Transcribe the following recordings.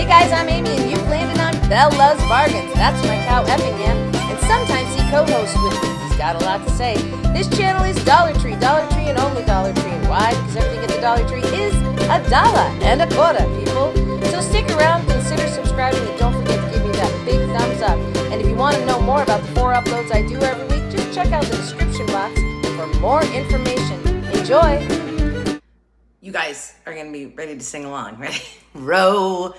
guys, I'm Amy, and you've landed on Bella's Bargains. That's my cow Effingham, and sometimes he co-hosts with me. He's got a lot to say. This channel is Dollar Tree and only Dollar Tree. And why? Because everything at the Dollar Tree is $1.25, people. So stick around, consider subscribing, and don't forget to give me that big thumbs up. And if you want to know more about the 4 uploads I do every week, just check out the description box for more information. Enjoy! You guys are going to be ready to sing along, ready? Row,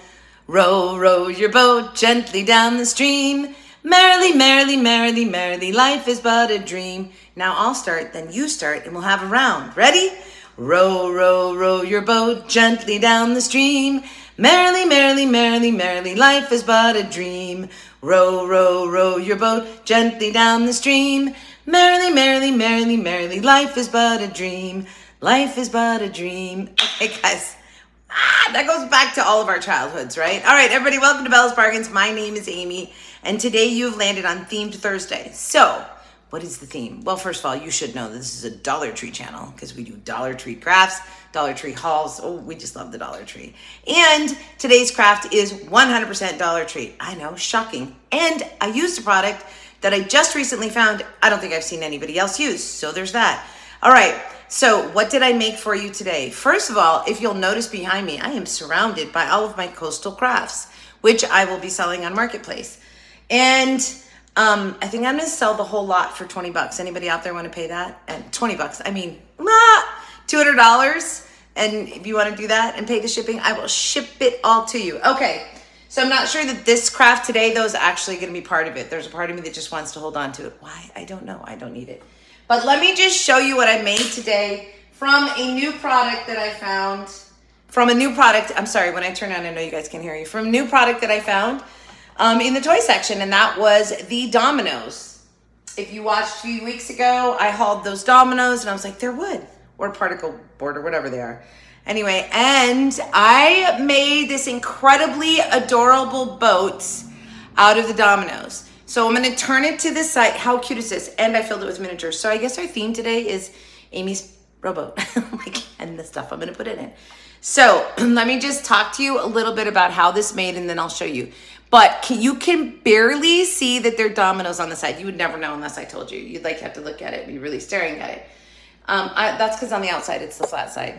row, row your boat gently down the stream. Merrily, merrily, merrily, merrily, life is but a dream. Now I'll start, then you start, and we'll have a round. Ready? Row, row, row your boat gently down the stream. Merrily, merrily, merrily, merrily, life is but a dream. Row, row, row your boat gently down the stream. Merrily, merrily, merrily, merrily, life is but a dream. Life is but a dream. Okay, guys. That goes back to all of our childhoods, right? All right, everybody, welcome to Bella's Bargains. My name is Amy, and today you've landed on Themed Thursday. So, what is the theme? Well, first of all, you should know this is a Dollar Tree channel because we do Dollar Tree crafts, Dollar Tree hauls. Oh, we just love the Dollar Tree. And today's craft is 100% Dollar Tree. I know, shocking. And I used a product that I just recently found. I don't think I've seen anybody else use, so there's that. All right. So what did I make for you today? First of all, if you'll notice behind me, I am surrounded by all of my coastal crafts, which I will be selling on Marketplace. And I think I'm gonna sell the whole lot for 20 bucks. Anybody out there wanna pay that? And 20 bucks, I mean, $200. And if you wanna do that and pay the shipping, I will ship it all to you. Okay, so I'm not sure that this craft today, though, is actually gonna be part of it. There's a part of me that just wants to hold on to it. Why? I don't know, I don't need it. But let me just show you what I made today from a new product that I found. From a new product, I'm sorry, when I turn on, I know you guys can hear you. From a new product that I found in the toy section, and that was the dominoes. If you watched a few weeks ago, I hauled those dominoes, and I was like, they're wood, or particle board, or whatever they are. Anyway, and I made this incredibly adorable boat out of the dominoes. So I'm gonna turn it to this side. How cute is this? And I filled it with miniatures. So I guess our theme today is Amy's rowboat, and the stuff I'm gonna put in it. So let me just talk to you a little bit about how this made, and then I'll show you. But you can barely see that there are dominoes on the side. You would never know unless I told you. You'd like have to look at it and be really staring at it. That's because on the outside, it's the flat side.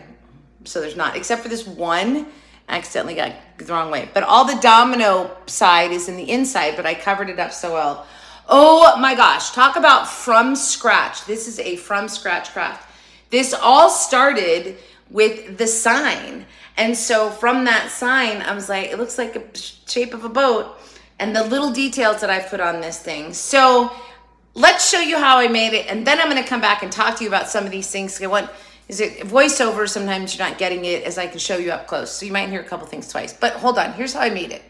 So there's not, except for this one, I accidentally got the wrong way. But all the domino side is in the inside, but I covered it up so well. Oh my gosh, talk about from scratch. This is a from scratch craft. This all started with the sign. And so from that sign, I was like, it looks like a shape of a boat, and the little details that I've put on this thing. So let's show you how I made it, and then I'm gonna come back and talk to you about some of these things. Is it voiceover? Sometimes you're not getting it as I can show you up close. So you might hear a couple things twice, but hold on, here's how I made it.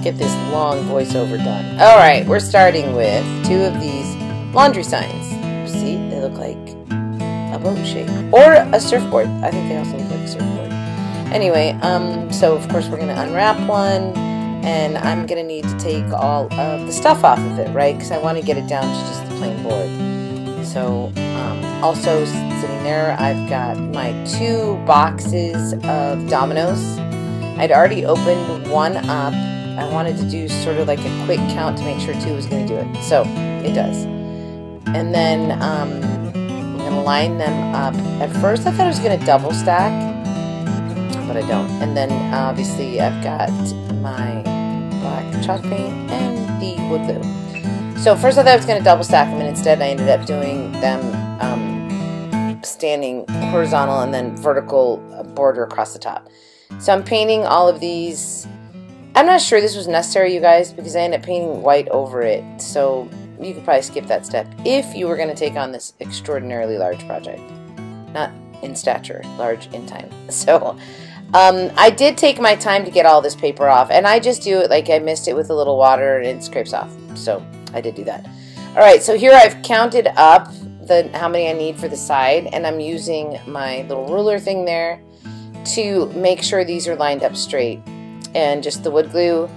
get this long voiceover done. Alright, we're starting with 2 of these laundry signs. See, they look like a boat shape. Or a surfboard. I think they also look like a surfboard. Anyway, so of course we're going to unwrap one, and I'm going to need to take all of the stuff off of it, right? Because I want to get it down to just the plain board. So, also sitting there, I've got my 2 boxes of dominoes. I'd already opened one up. I wanted to do sort of like a quick count to make sure 2 was going to do it. So, it does. And then, I'm going to line them up. At first, I thought I was going to double stack, but I don't. And then, obviously, I've got my black chalk paint and the wood glue. So, first I thought I was going to double stack them, and instead I ended up doing them standing horizontal and then vertical border across the top. So I'm painting all of these. I'm not sure this was necessary, you guys, because I ended up painting white over it. So you could probably skip that step if you were going to take on this extraordinarily large project. Not in stature, large in time. So I did take my time to get all this paper off, and I just do it like I missed it with a little water and it scrapes off. So I did do that. Alright, so here I've counted up how many I need for the side, and I'm using my little ruler thing there to make sure these are lined up straight, and just the wood glue,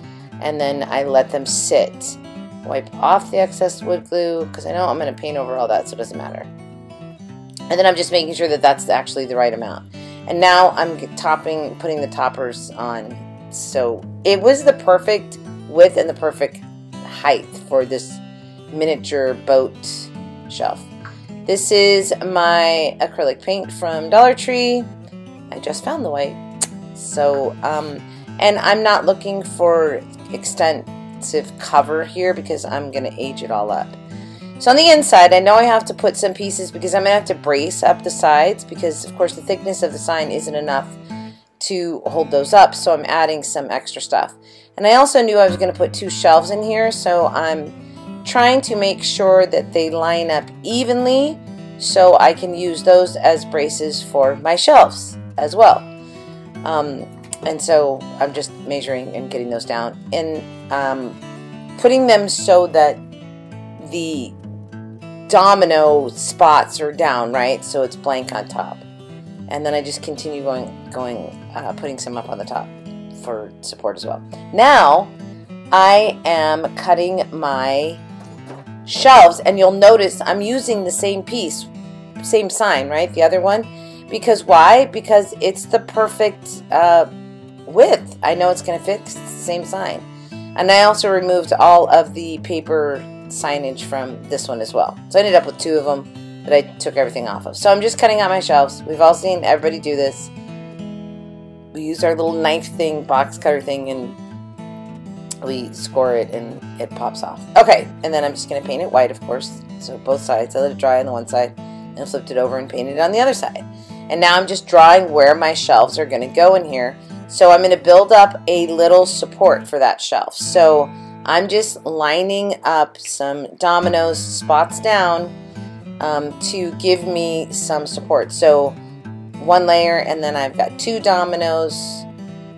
and then I let them sit. Wipe off the excess wood glue because I know I'm going to paint over all that, so it doesn't matter. And then I'm just making sure that that's actually the right amount. And now I'm putting the toppers on. So it was the perfect width and the perfect height for this miniature boat shelf. This is my acrylic paint from Dollar Tree. I just found the white. So, and I'm not looking for extensive cover here because I'm going to age it all up. So on the inside, I know I have to put some pieces because I'm going to have to brace up the sides because, of course, the thickness of the sign isn't enough to hold those up. So I'm adding some extra stuff. And I also knew I was going to put 2 shelves in here, so I'm trying to make sure that they line up evenly so I can use those as braces for my shelves as well. And so I'm just measuring and getting those down and putting them so that the domino spots are down, right? So it's blank on top. And then I just continue putting some up on the top for support as well. Now I am cutting my shelves, and you'll notice I'm using the same piece, same sign, right? The other one. Because why? Because it's the perfect width. I know it's going to fit 'cause it's the same sign. And I also removed all of the paper signage from this one as well. So I ended up with 2 of them that I took everything off of. So I'm just cutting out my shelves. We've all seen everybody do this. We use our little knife thing, box cutter thing, and we score it and it pops off. Okay, and then I'm just going to paint it white, of course. So both sides. I let it dry on the one side and flipped it over and painted it on the other side. And now I'm just drawing where my shelves are going to go in here. So I'm going to build up a little support for that shelf. So I'm just lining up some dominoes, spots down, to give me some support. So 1 layer, and then I've got 2 dominoes,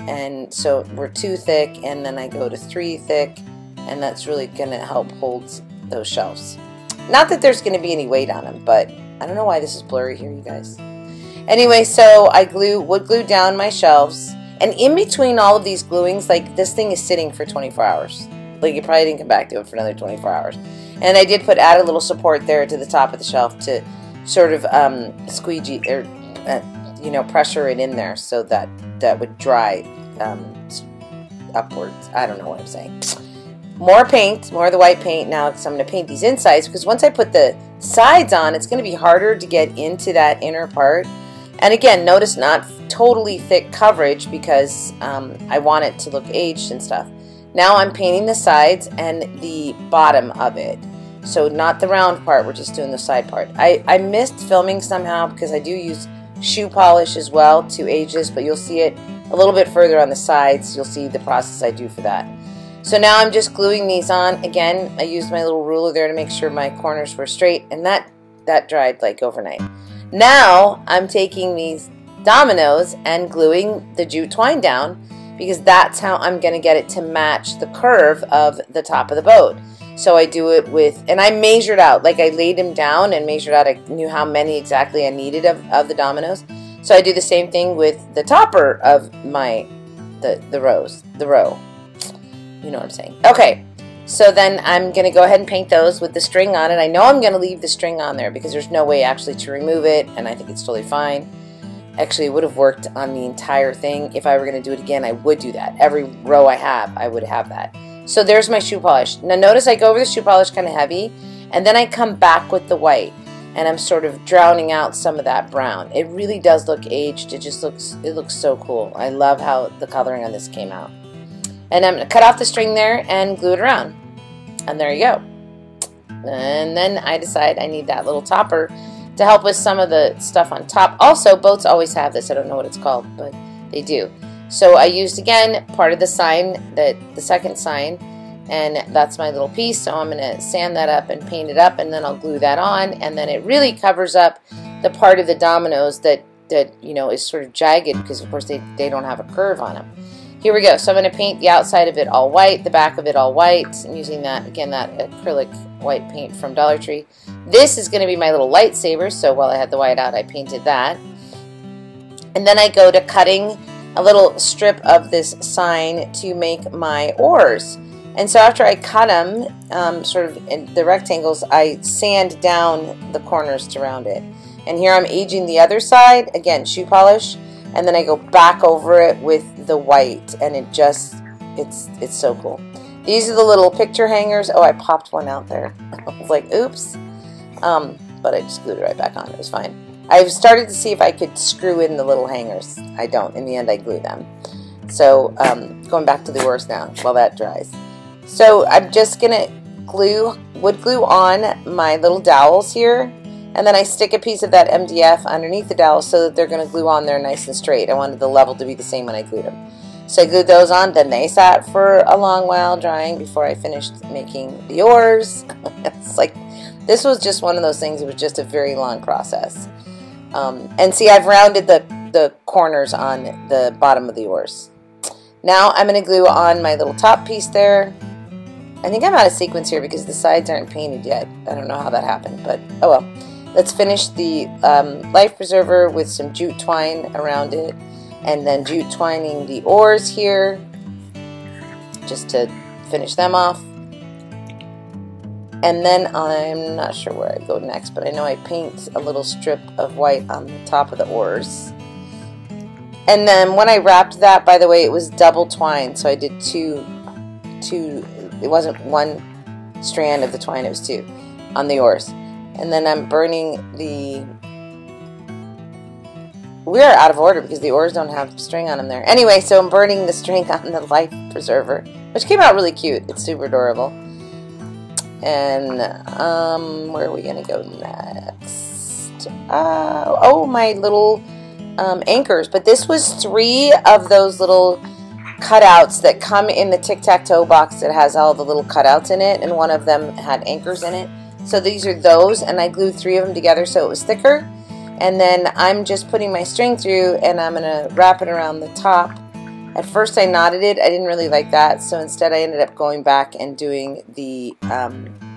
and so we're 2 thick, and then I go to 3 thick, and that's really going to help hold those shelves. Not that there's going to be any weight on them, but I don't know why this is blurry here, you guys. Anyway, so I wood glue down my shelves, and in between all of these gluings, like this thing is sitting for 24 hours. Like you probably didn't come back to it for another 24 hours. And I did add a little support there to the top of the shelf to sort of squeegee or you know, pressure it in there so that would dry upwards. I don't know what I'm saying. More paint, more of the white paint now, because I'm going to paint these insides, because once I put the sides on, it's going to be harder to get into that inner part. And again, notice not totally thick coverage because I want it to look aged and stuff. Now I'm painting the sides and the bottom of it. So not the round part, we're just doing the side part. I missed filming somehow because I do use shoe polish as well to age this, but you'll see it a little bit further on the sides. You'll see the process I do for that. So now I'm just gluing these on. Again, I used my little ruler there to make sure my corners were straight, and that dried like overnight. Now I'm taking these dominoes and gluing the jute twine down, because that's how I'm going to get it to match the curve of the top of the boat. So I do it with, and I measured out, like I laid them down and measured out, I knew how many exactly I needed of the dominoes. So I do the same thing with the topper of my, the row. You know what I'm saying. Okay, so then I'm going to go ahead and paint those with the string on it. I know I'm going to leave the string on there because there's no way actually to remove it, and I think it's totally fine. Actually, it would have worked on the entire thing. If I were going to do it again, I would do that. Every row I have, I would have that. So there's my shoe polish. Now notice I go over the shoe polish kind of heavy, and then I come back with the white, and I'm sort of drowning out some of that brown. It really does look aged. It just looks, it looks so cool. I love how the coloring on this came out. And I'm going to cut off the string there and glue it around. And there you go. And then I decide I need that little topper to help with some of the stuff on top. Also, boats always have this. I don't know what it's called, but they do. So I used, again, part of the sign, the second sign, and that's my little piece. So I'm going to sand that up and paint it up, and then I'll glue that on, and then it really covers up the part of the dominoes that you know, is sort of jagged because, of course, they don't have a curve on them. Here we go. So I'm going to paint the outside of it all white, the back of it all white. I'm using that, again, that acrylic white paint from Dollar Tree. This is going to be my little lightsaber, so while I had the white out, I painted that. And then I go to cutting a little strip of this sign to make my oars. And so after I cut them, sort of in the rectangles, I sand down the corners to round it. And here I'm aging the other side, again, shoe polish, and then I go back over it with the white, and it just, it's so cool. These are the little picture hangers. Oh, I popped one out there. I was like, oops. But I just glued it right back on. It was fine. I've started to see if I could screw in the little hangers. I don't. In the end, I glue them. So going back to the oars now while that dries. So I'm just going to glue, wood glue on my little dowels here. And then I stick a piece of that MDF underneath the dowels so that they're going to glue on there nice and straight. I wanted the level to be the same when I glued them. So I glued those on. Then they sat for a long while drying before I finished making the oars. It's like, this was just one of those things. It was just a very long process. And see, I've rounded the corners on the bottom of the oars. Now I'm going to glue on my little top piece there. I think I'm out of sequence here because the sides aren't painted yet. I don't know how that happened, but oh well. Let's finish the life preserver with some jute twine around it, and then jute twining the oars here just to finish them off. And then I'm not sure where I go next, but I know I paint a little strip of white on the top of the oars. And then when I wrapped that, by the way, it was double twine, so I did two, it wasn't one strand of the twine, it was two on the oars. And then I'm burning the, we are out of order because the oars don't have string on them there. Anyway, so I'm burning the string on the life preserver, which came out really cute. It's super adorable. And where are we gonna go next? Oh, my little anchors. But this was 3 of those little cutouts that come in the tic-tac-toe box that has all the little cutouts in it, and one of them had anchors in it. So these are those, and I glued 3 of them together so it was thicker. And then I'm just putting my string through, and I'm gonna wrap it around the top. At first I knotted it. I didn't really like that, so instead I ended up going back and doing the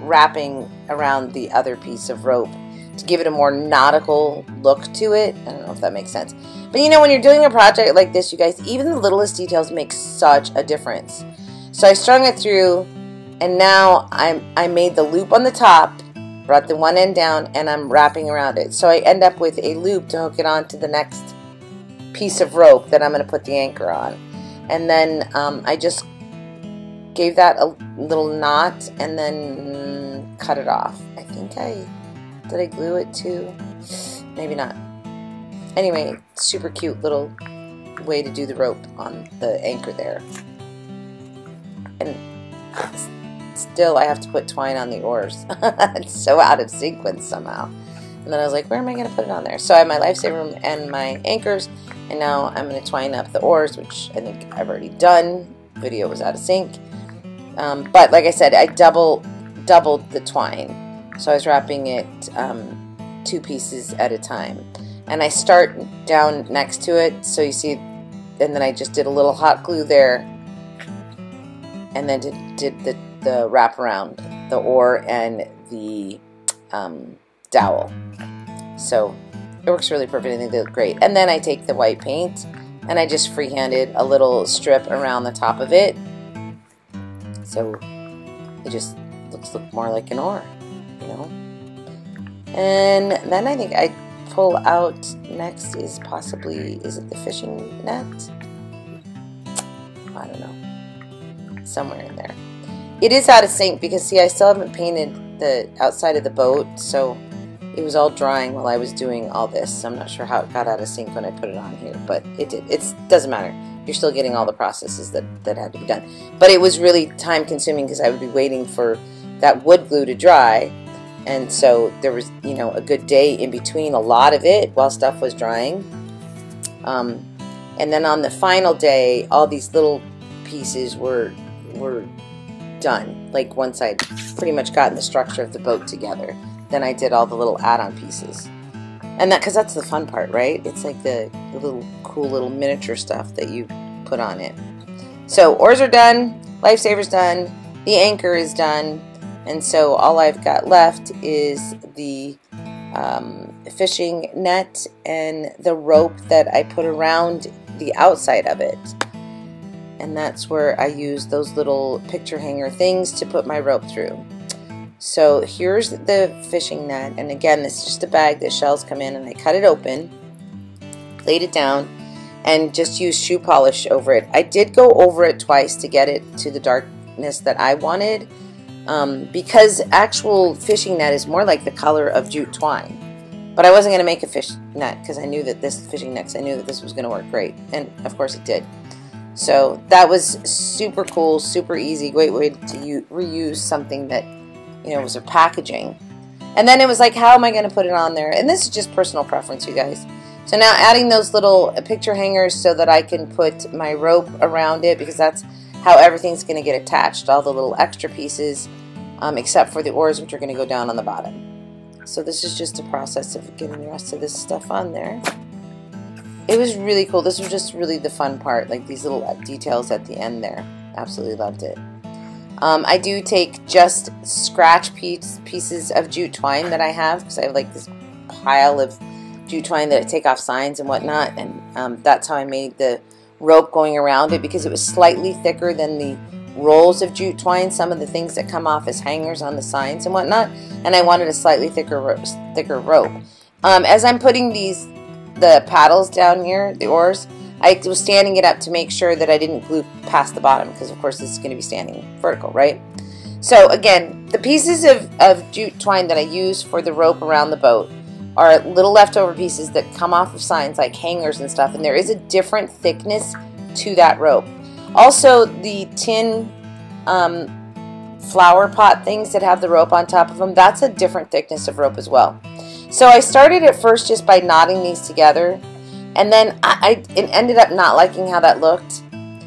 wrapping around the other piece of rope to give it a more nautical look to it. I don't know if that makes sense. But you know, when you're doing a project like this, you guys, even the littlest details make such a difference. So I strung it through, and now I made the loop on the top, brought the one end down, and I'm wrapping around it. So I end up with a loop to hook it onto the next piece of rope that I'm going to put the anchor on. And then I just gave that a little knot and then cut it off. I think did I glue it too? Maybe not. Anyway, super cute little way to do the rope on the anchor there. And still I have to put twine on the oars. It's so out of sequence somehow. And then I was like, where am I going to put it on there? So I have my lifesaver and my anchors, and now I'm going to twine up the oars, which I think I've already done. Video was out of sync. But like I said, I doubled the twine. So I was wrapping it 2 pieces at a time. And I start down next to it, so you see and then I just did a little hot glue there, and then did the wrap around the oar and the dowel. So it works really perfect, and they look great. And then I take the white paint and I just freehanded a little strip around the top of it, so it just looks more like an oar, you know. And then I think I pull out next is possibly, is it the fishing net? I don't know, somewhere in there. It is out of sync because, see, I still haven't painted the outside of the boat, so it was all drying while I was doing all this. So I'm not sure how it got out of sync when I put it on here, but it did. It doesn't matter. You're still getting all the processes that had to be done. But it was really time consuming because I would be waiting for that wood glue to dry. And so there was, you know, a good day in between a lot of it while stuff was drying. And then on the final day, all these little pieces were done. Like once I'd pretty much gotten the structure of the boat together, then I did all the little add-on pieces. And because that's the fun part, right? It's like the little cool little miniature stuff that you put on it. So oars are done, lifesaver's done, the anchor is done, and so all I've got left is the fishing net and the rope that I put around the outside of it. And that's where I use those little picture hanger things to put my rope through. So here's the fishing net, and again, this is just a bag that shells come in, and I cut it open, laid it down, and just used shoe polish over it. I did go over it twice to get it to the darkness that I wanted, because actual fishing net is more like the color of jute twine. But I wasn't going to make a fish net because I knew that this fishing net, I knew that this was going to work great, and of course it did. So that was super cool, super easy, great way to reuse something that, you know, was a packaging. And then it was like, how am I going to put it on there? And this is just personal preference, you guys. So now adding those little picture hangers so that I can put my rope around it, because that's how everything's going to get attached, all the little extra pieces, except for the oars, which are going to go down on the bottom. So this is just a process of getting the rest of this stuff on there. It was really cool. This was just really the fun part, like these little details at the end there. Absolutely loved it. I do take just scratch pieces of jute twine that I have, because I have like this pile of jute twine that I take off signs and whatnot, and that's how I made the rope going around it, because it was slightly thicker than the rolls of jute twine, some of the things that come off as hangers on the signs and whatnot, and I wanted a slightly thicker rope. As I'm putting the paddles down here, the oars, I was standing it up to make sure that I didn't glue past the bottom, because of course this is going to be standing vertical, right? So again, the pieces of jute twine that I use for the rope around the boat are little leftover pieces that come off of signs like hangers and stuff, and there is a different thickness to that rope. Also, the tin flower pot things that have the rope on top of them, that's a different thickness of rope as well. So I started at first just by knotting these together, and then I ended up not liking how that looked.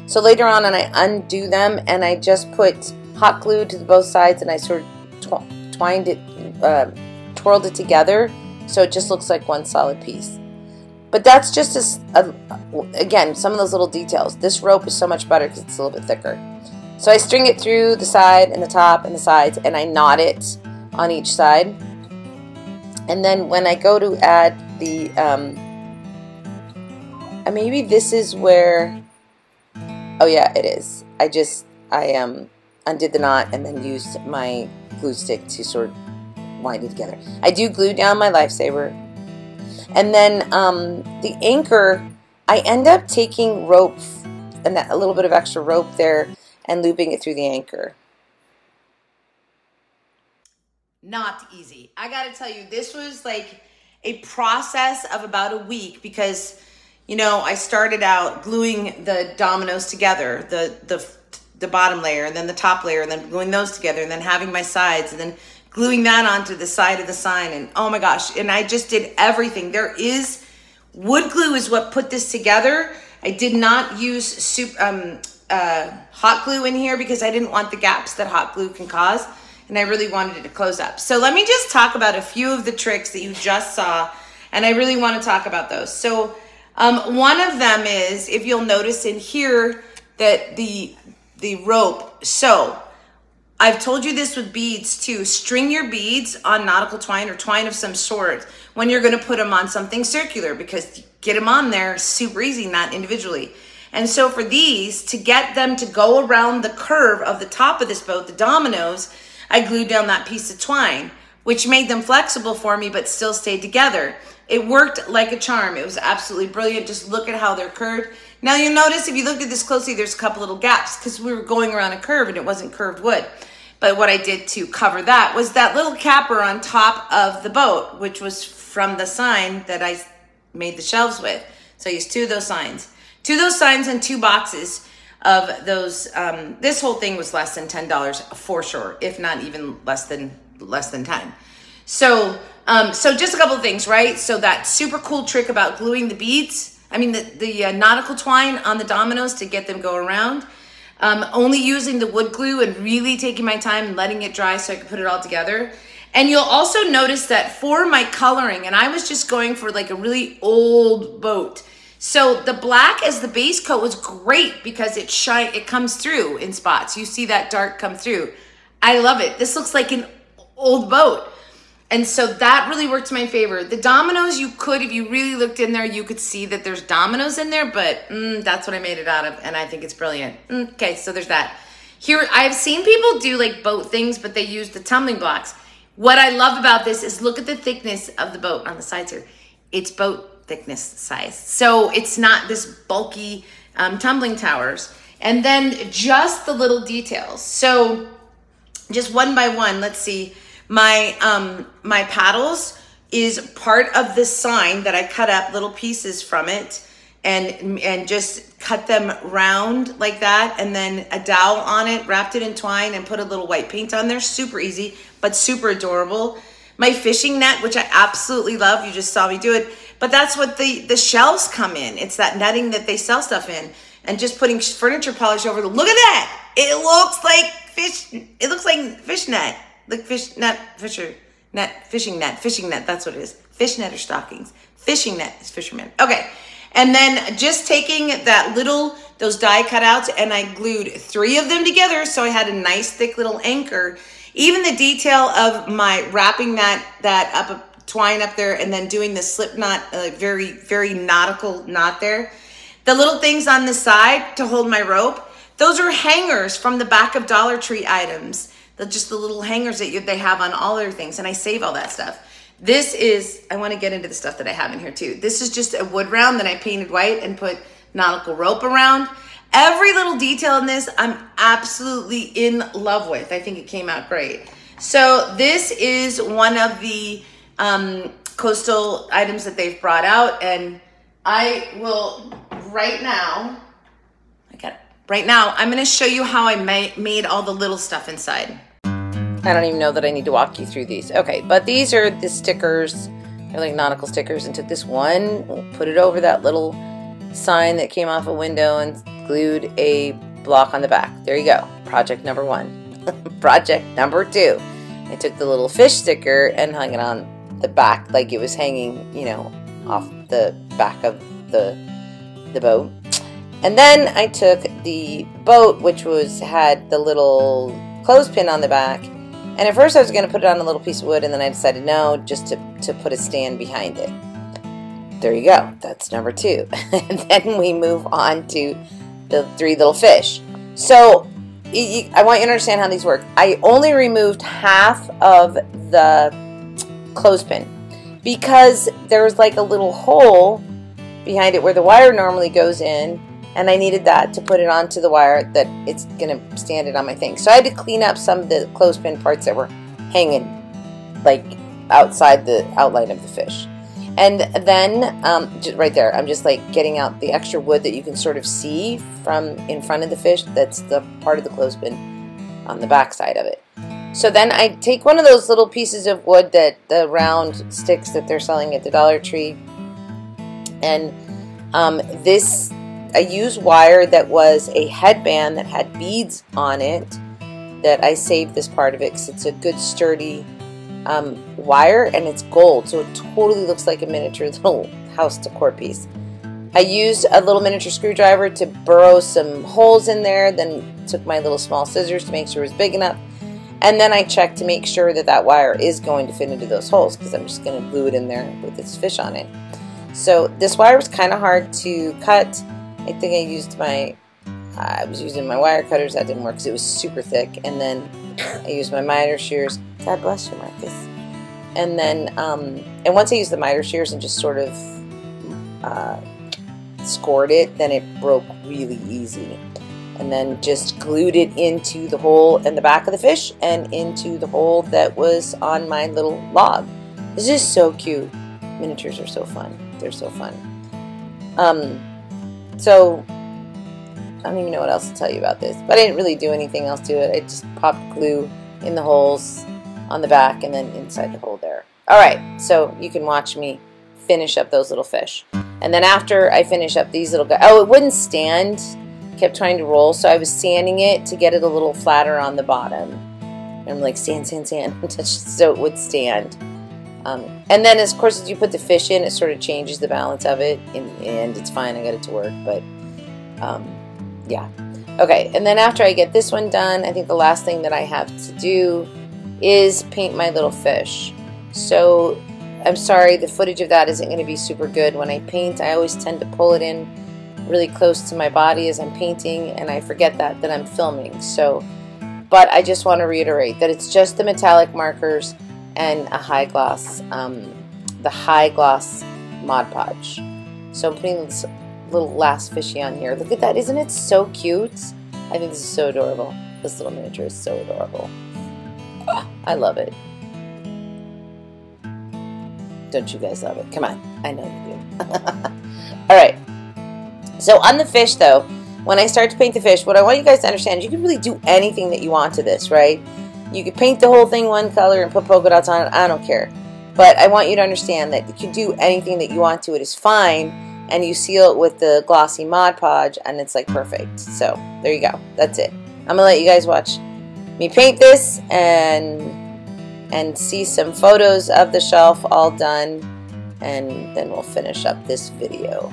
So later on, and I undo them, and I just put hot glue to both sides, and I sort of twined it, twirled it together, so it just looks like one solid piece. But that's just again, some of those little details. This rope is so much better because it's a little bit thicker. So I string it through the side and the top and the sides, and I knot it on each side. And then when I go to add the maybe this is where, oh yeah, it is. I undid the knot and then used my glue stick to sort of wind it together. I do glue down my lifesaver. And then the anchor, I end up taking rope, and a little bit of extra rope there, and looping it through the anchor. Not easy. I gotta tell you, this was like a process of about a week, because, you know, I started out gluing the dominoes together, the bottom layer, and then the top layer, and then gluing those together, and then having my sides, and then gluing that onto the side of the sign, and oh my gosh, and I just did everything. Wood glue is what put this together. I did not use hot glue in here because I didn't want the gaps that hot glue can cause, and I really wanted it to close up. So let me just talk about a few of the tricks that you just saw, and I really want to talk about those. So One of them is, if you'll notice in here, that the rope. So I've told you this with beads too. String your beads on nautical twine or twine of some sort when you're going to put them on something circular, because you get them on there super easy, not individually. And so for these, to get them to go around the curve of the top of this boat, the dominoes, I glued down that piece of twine, which made them flexible for me, but still stayed together. It worked like a charm. It was absolutely brilliant. Just look at how they're curved. Now you'll notice, if you looked at this closely, there's a couple little gaps because we were going around a curve and it wasn't curved wood. But what I did to cover that was that little capper on top of the boat, which was from the sign that I made the shelves with. So I used two of those signs. Two of those signs and two boxes of those. This whole thing was less than $10 for sure, if not even less than 10. So just a couple of things, right? So that super cool trick about gluing the beads, the nautical twine on the dominoes to get them go around. Only using the wood glue and really taking my time and letting it dry so I could put it all together. And you'll also notice that for my coloring, and I was just going for like a really old boat. So the black as the base coat was great because it comes through in spots. You see that dark come through. I love it. This looks like an old boat. And so that really worked to my favor. The dominoes, you could, if you really looked in there, you could see that there's dominoes in there, but that's what I made it out of, and I think it's brilliant. Okay, so there's that. Here, I've seen people do like boat things, but they use the tumbling blocks. What I love about this is look at the thickness of the boat on the sides here. It's boat thickness size. So it's not this bulky tumbling towers. And then just the little details. So just one by one, let's see. My paddles is part of this sign that I cut up little pieces from it and just cut them round like that, and then a dowel on it, wrapped it in twine and put a little white paint on there. Super easy, but super adorable. My fishing net, which I absolutely love, you just saw me do it, but that's what the shelves come in. It's that netting that they sell stuff in, and just putting furniture polish over the, look at that. It looks like fish net. Like fishing net, that's what it is. Fish net or stockings. Fishing net is fisherman. Okay, and then just taking those die cutouts, and I glued 3 of them together, so I had a nice thick little anchor. Even the detail of my wrapping that twine up there, and then doing the slip knot, very, very nautical knot there. The little things on the side to hold my rope, those are hangers from the back of Dollar Tree items. Just the little hangers that they have on all their things, and I save all that stuff. This is, I want to get into the stuff that I have in here too. This is just a wood round that I painted white and put nautical rope around. Every little detail in this, I'm absolutely in love with. I think it came out great. So this is one of the coastal items that they've brought out, and I will right now, I'm going to show you how I made all the little stuff inside. I don't even know that I need to walk you through these. Okay, but these are the stickers. They're like nautical stickers, and took this one, put it over that little sign that came off a window, and glued a block on the back. There you go. Project number 1. Project number 2. I took the little fish sticker and hung it on the back like it was hanging, off the back of the boat. And then I took the boat, which had the little clothespin on the back. And at first I was going to put it on a little piece of wood, and then I decided no, just to put a stand behind it. There you go. That's number 2. And then we move on to the 3 little fish. So I want you to understand how these work. I only removed half of the clothespin because there was like a little hole behind it where the wire normally goes in, and I needed that to put it onto the wire that it's going to stand it on my thing. So I had to clean up some of the clothespin parts that were hanging like outside the outline of the fish. And then just right there, I'm just like getting out the extra wood that you can sort of see from in front of the fish. That's the part of the clothespin on the back side of it. So then I take one of those little pieces of wood, that the round sticks that they're selling at the Dollar Tree, and I used wire that was a headband that had beads on it, that I saved this part of it because it's a good sturdy wire, and it's gold, so it totally looks like a miniature little house decor piece. I used a little miniature screwdriver to burrow some holes in there, then took my little small scissors to make sure it was big enough, and then I checked to make sure that that wire is going to fit into those holes, because I'm just going to glue it in there with this fish on it. So this wire was kind of hard to cut. I think I was using my wire cutters. That didn't work because it was super thick. And then I used my miter shears. God bless you, Marcus. And then, and once I used the miter shears and just sort of scored it, then it broke really easy. And then just glued it into the hole in the back of the fish and into the hole that was on my little log. This is so cute. Miniatures are so fun. They're so fun. So I don't even know what else to tell you about this, but I didn't really do anything else to it. I just popped glue in the holes on the back and then inside the hole there. Alright, so you can watch me finish up those little fish. And then after I finish up these little guys, oh, it wouldn't stand. Kept trying to roll, so I was sanding it to get it a little flatter on the bottom. And I'm like, sand, sand, sand, so it would stand. And then, of course, as you put the fish in, it sort of changes the balance of it, and it's fine. I got it to work, but yeah. Okay, and then after I get this one done, I think the last thing that I have to do is paint my little fish. So I'm sorry, the footage of that isn't going to be super good. When I paint, I always tend to pull it in really close to my body as I'm painting, and I forget that I'm filming. So, but I just want to reiterate that it's just the metallic markers and a high gloss, the high gloss Mod Podge. So I'm putting this little last fishy on here. Look at that, isn't it so cute? I think this is so adorable. This little miniature is so adorable. Oh, I love it. Don't you guys love it? Come on, I know you do. All right. So on the fish though, when I start to paint the fish, what I want you guys to understand is you can really do anything that you want to this, right? You could paint the whole thing one color and put polka dots on it. I don't care. But I want you to understand that you can do anything that you want to. It is fine. And you seal it with the glossy Mod Podge and it's like perfect. So there you go. That's it. I'm going to let you guys watch me paint this and see some photos of the shelf all done. And then we'll finish up this video.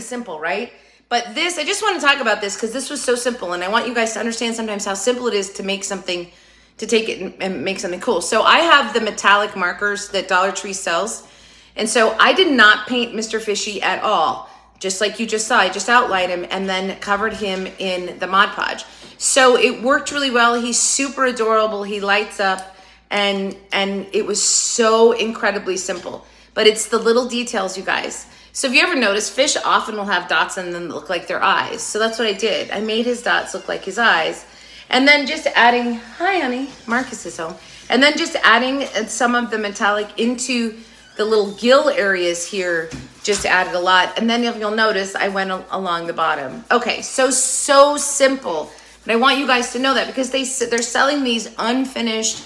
simple, right? But this, I just want to talk about this because this was so simple, and I want you guys to understand sometimes how simple it is to make something, to take it and make something cool. So I have the metallic markers that Dollar Tree sells, and so I did not paint Mr. Fishy at all. Just like you just saw, I just outlined him and then covered him in the Mod Podge. So it worked really well. He's super adorable. He lights up, and it was so incredibly simple. But it's the little details, you guys. So if you ever notice, fish often will have dots on them that look like their eyes. So that's what I did. I made his dots look like his eyes. And then just adding, hi honey, Marcus is home. And then just adding some of the metallic into the little gill areas here, just added a lot. And then if you'll notice, I went along the bottom. Okay, so simple. But I want you guys to know that because they're selling these unfinished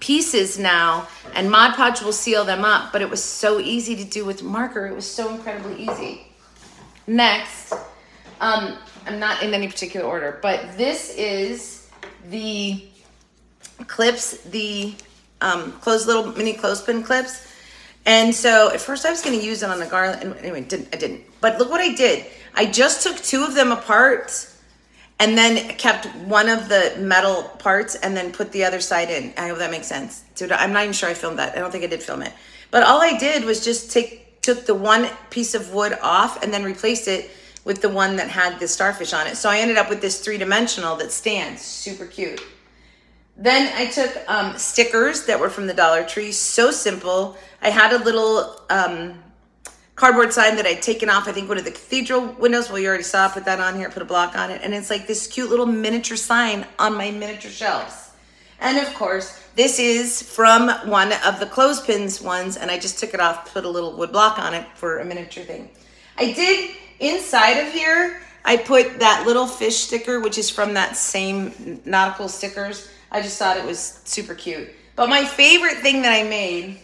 pieces now, and Mod Podge will seal them up, but it was so easy to do with marker. It was so incredibly easy. Next, I'm not in any particular order, but this is the clips, the little mini clothespin clips. And so at first I was going to use it on the garland. Anyway, I didn't. But look what I did. I just took two of them apart and then kept one of the metal parts and then put the other side in. I hope that makes sense. So I'm not even sure I filmed that. I don't think I did film it. But all I did was just took the one piece of wood off and then replaced it with the one that had the starfish on it. So I ended up with this 3-dimensional that stands. Super cute. Then I took stickers that were from the Dollar Tree. So simple. I had a little cardboard sign that I'd taken off, I think one of the cathedral windows. Well, you already saw, put that on here, put a block on it. And it's like this cute little miniature sign on my miniature shelves. And of course, this is from one of the clothespins ones, and I just took it off, put a little wood block on it for a miniature thing. I did, inside of here, I put that little fish sticker, which is from that same nautical stickers. I just thought it was super cute. But my favorite thing that I made,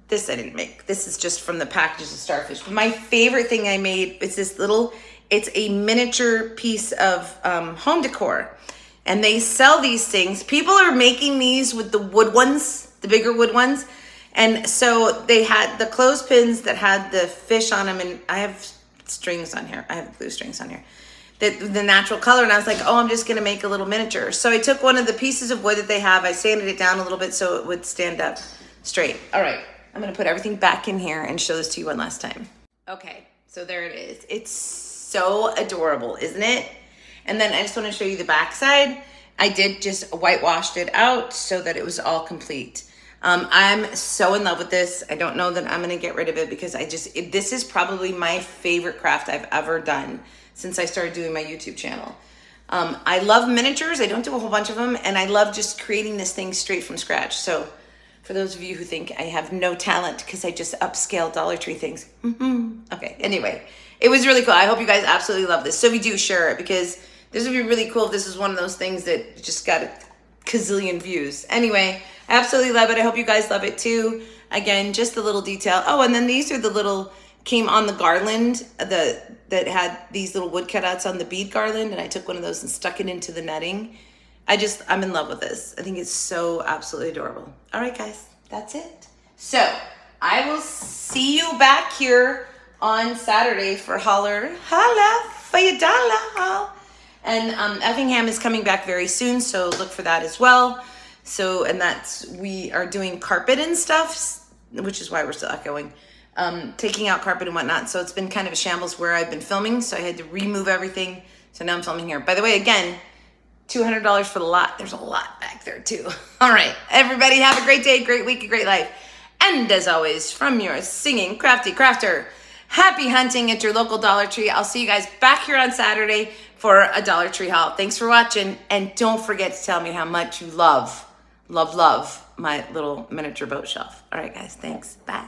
this I didn't make. This is just from the packages of starfish. But my favorite thing I made is this little, it's a miniature piece of home decor. And they sell these things. People are making these with the wood ones, the bigger wood ones. And so they had the clothespins that had the fish on them. And I have strings on here. I have glue strings on here. The natural color. And I was like, oh, I'm just going to make a little miniature. So I took one of the pieces of wood that they have. I sanded it down a little bit so it would stand up straight. All right. I'm going to put everything back in here and show this to you one last time. Okay. So there it is. It's so adorable, isn't it? And then I just want to show you the back side. I did just whitewashed it out so that it was all complete. I'm so in love with this. I don't know that I'm going to get rid of it because this is probably my favorite craft I've ever done since I started doing my YouTube channel. I love miniatures. I don't do a whole bunch of them. And I love just creating this thing straight from scratch. So for those of you who think I have no talent because I just upscale Dollar Tree things. Okay, anyway, it was really cool. I hope you guys absolutely love this. So if you do, share it because this would be really cool if this is one of those things that just got a gazillion views. Anyway, I absolutely love it. I hope you guys love it too. Again, just the little detail. Oh, and then these are the little, came on the garland that had these little wood cutouts on the bead garland. And I took one of those and stuck it into the netting. I'm in love with this. I think it's so absolutely adorable. All right, guys, that's it. So I will see you back here on Saturday for Holla for your dollar haul. And Effingham is coming back very soon, so look for that as well. So, and we are doing carpet and stuff, which is why we're still going, taking out carpet and whatnot. So it's been kind of a shambles where I've been filming, so I had to remove everything. So now I'm filming here. By the way, again, $200 for the lot. There's a lot back there too. All right, everybody have a great day, great week, a great life. And as always, from your singing crafty crafter, happy hunting at your local Dollar Tree. I'll see you guys back here on Saturday for a Dollar Tree haul. Thanks for watching. And don't forget to tell me how much you love my little miniature boat shelf. All right, guys, thanks. Bye.